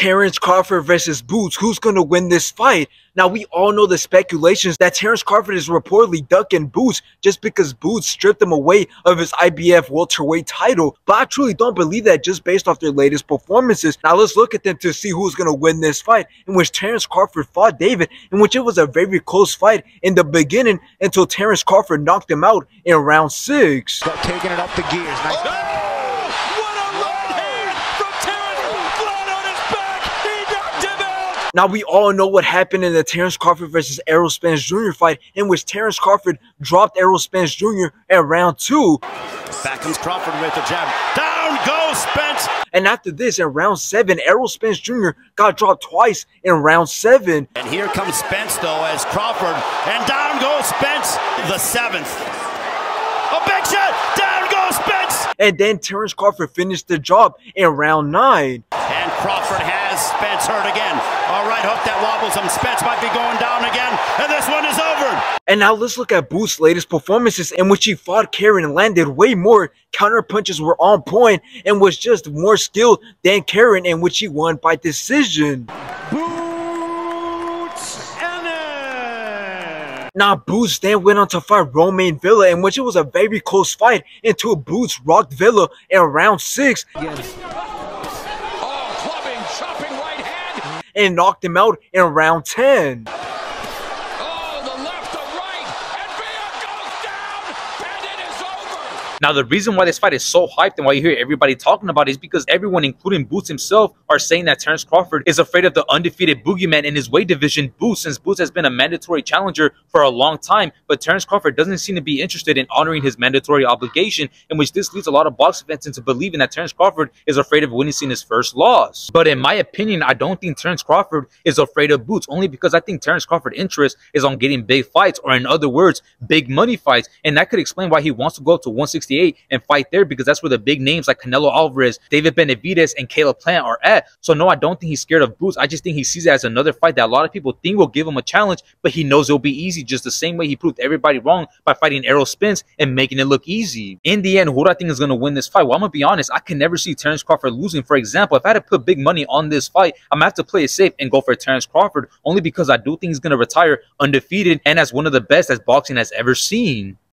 Terence Crawford versus Boots. Who's going to win this fight? Now, we all know the speculations that Terence Crawford is reportedly ducking Boots just because Boots stripped him away of his IBF welterweight title. But I truly don't believe that just based off their latest performances. Now, let's look at them to see who's going to win this fight, in which Terence Crawford fought David, in which it was a very close fight in the beginning until Terence Crawford knocked him out in round 6. Taking it up the gears. Nice. Oh! Now, we all know what happened in the Terence Crawford versus Errol Spence Jr. fight, in which Terence Crawford dropped Errol Spence Jr. at round 2. Back comes Crawford with the jab. Down goes Spence. And after this, in round 7, Errol Spence Jr. got dropped twice in round 7. And here comes Spence, though, as Crawford. And down goes Spence, the 7th. A big shot. Down goes Spence. And then Terence Crawford finished the job in round 9. And Crawford has Spence hurt again. All right, hook that wobbles him. Spence might be going down again, and this one is over. And now let's look at Boots' latest performances, in which he fought Karen and landed way more. Counter punches were on point and was just more skilled than Karen, in which he won by decision. Now, Boots then went on to fight Romain Villa, in which it was a very close fight until Boots rocked Villa in round 6. And knocked him out in round 10. Oh, the left, the right, and Villa goes down, and it is over. Now, the reason why this fight is so hyped and why you hear everybody talking about it is because everyone, including Boots himself, are saying that Terence Crawford is afraid of the undefeated boogeyman in his weight division, Boots, since Boots has been a mandatory challenger for a long time. But Terence Crawford doesn't seem to be interested in honoring his mandatory obligation, in which this leads a lot of boxing fans into believing that Terence Crawford is afraid of witnessing his first loss. But in my opinion, I don't think Terence Crawford is afraid of Boots, only because I think Terence Crawford's interest is on getting big fights, or in other words, big money fights. And that could explain why he wants to go up to 168 and fight there, because that's where the big names like Canelo Alvarez, David Benavidez, and Caleb Plant are at. So no, I don't think he's scared of Boots. I just think he sees it as another fight that a lot of people think will give him a challenge, but he knows it'll be easy, just the same way he proved everybody wrong by fighting Errol Spence and making it look easy. In the end, who do I think is going to win this fight? Well, I'm going to be honest, I can never see Terence Crawford losing. For example, if I had to put big money on this fight, I'm going to have to play it safe and go for Terence Crawford, only because I do think he's going to retire undefeated and as one of the best as boxing has ever seen.